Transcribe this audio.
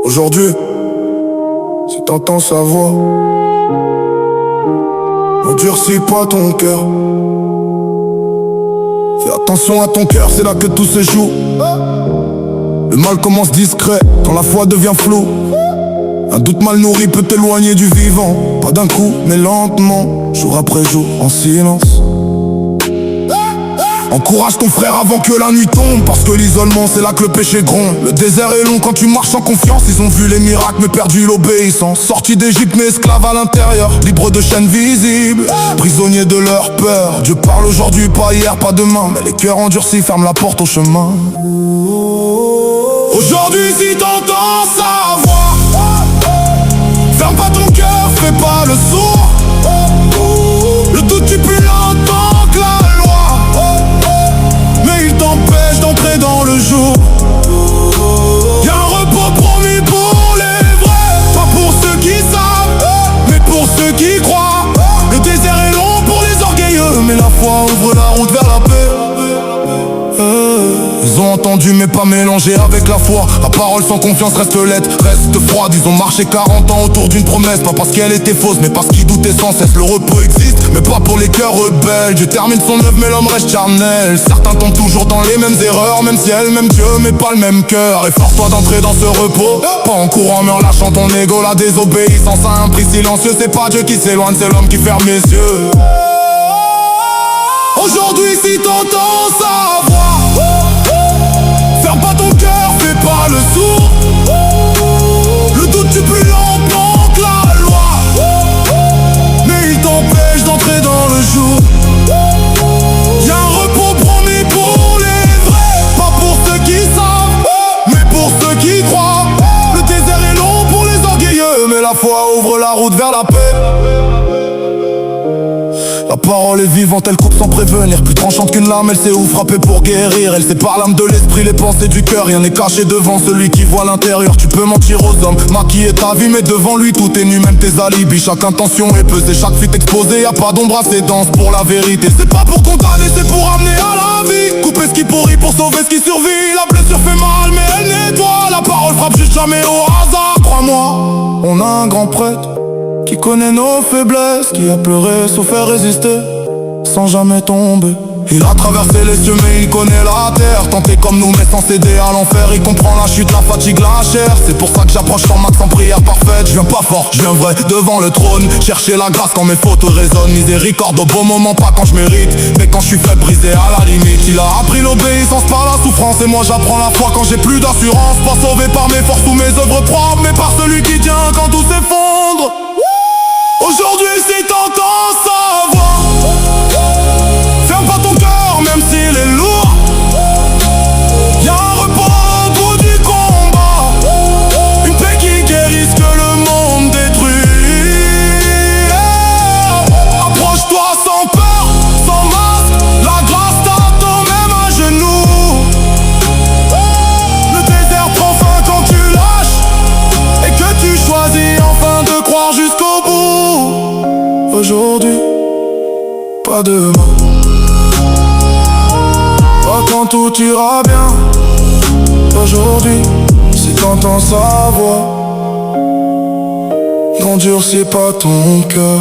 Aujourd'hui, si t'entends sa voix, n'endurcis pas ton cœur. Fais attention à ton cœur, c'est là que tout se joue. Le mal commence discret, quand la foi devient floue. Un doute mal nourri peut t'éloigner du vivant. Pas d'un coup, mais lentement, jour après jour, en silence. Encourage ton frère avant que la nuit tombe, parce que l'isolement c'est là que le péché gronde. Le désert est long quand tu marches en confiance. Ils ont vu les miracles mais perdu l'obéissance. Sortis d'Égypte mais esclaves à l'intérieur, libres de chaînes visibles, prisonniers de leur peur. Dieu parle aujourd'hui, pas hier, pas demain, mais les cœurs endurcis ferment la porte au chemin. Aujourd'hui si t'entends sa voix, ferme pas ton cœur, fais pas le sourd. Le doute tue plus longtemps que la loi, mais il t'empêche d'entrer dans le jour. Y'a un repos promis pour les vrais, pas pour ceux qui savent, mais pour ceux qui croient. Le désert est long pour les orgueilleux, mais la foi ouvre la route vers la paix. Ils ont entendu mais pas mélangé avec la foi. La parole sans confiance reste lettre, reste froide. Ils ont marché 40 ans autour d'une promesse, pas parce qu'elle était fausse, mais parce qu'ils doutaient sans cesse. Le repos existe, mais pas pour les cœurs rebelles. Dieu termine son œuvre mais l'homme reste charnel. Certains tombent toujours dans les mêmes erreurs, même si elle, même Dieu, mais pas le même cœur. Efforce-toi d'entrer dans ce repos, pas en courant mais en lâchant ton ego. La désobéissance à un prix silencieux, c'est pas Dieu qui s'éloigne, c'est l'homme qui ferme les yeux. Aujourd'hui si t'entends sa voix, ferme pas ton cœur, fais pas le sourd. Le doute tue plus longtemps que la loi, mais il t'empêche d'entrer dans le jour. Y'a un repos promis pour les vrais, pas pour ceux qui savent, mais pour ceux qui croient. Le désert est long pour les orgueilleux, mais la foi ouvre la route vers la paix. La parole est vivante, elle coupe sans prévenir. Plus tranchante qu'une lame, elle sait où frapper pour guérir. Elle sépare l'âme de l'esprit, les pensées du cœur. Rien n'est caché devant celui qui voit l'intérieur. Tu peux mentir aux hommes, maquiller ta vie, mais devant lui tout est nu, même tes alibis. Chaque intention est pesée, chaque fuite exposée. Y'a pas d'ombre assez dense pour la vérité. C'est pas pour condamner, c'est pour amener à la vie. Couper ce qui pourrit pour sauver ce qui survit. La blessure fait mal, mais elle nettoie. La parole frappe juste jamais au hasard. Crois-moi, on a un grand prêtre qui connaît nos faiblesses, qui a pleuré, souffert, résisté, sans jamais tomber. Il a traversé les cieux mais il connaît la terre. Tenté comme nous mais sans céder à l'enfer. Il comprend la chute, la fatigue, la chair. C'est pour ça que j'approche sans max en prière parfaite. Je viens pas fort, je viens vrai devant le trône. Chercher la grâce quand mes fautes résonnent. Miséricorde au bon moment, pas quand je mérite, mais quand je suis faible, brisé à la limite. Il a appris l'obéissance par la souffrance, et moi j'apprends la foi quand j'ai plus d'assurance. Pas sauvé par mes forces ou mes œuvres propres, mais par celui qui tient quand tout s'effondre. Aujourd'hui si t'entends sa voix, ferme pas ton cœur même s'il est lourd. Y'a un repos au bout du combat, une paix qui guérit ce que le monde détruit. Approche-toi sans peur, sans masque, la grâce t'attend même à genoux. Le désert prend fin quand tu lâches, et que tu choisis enfin de croire jusqu'au bout. Aujourd'hui, pas demain, pas quand tout ira bien. Aujourd'hui, si t'entends sa voix, n'endurcis pas ton cœur.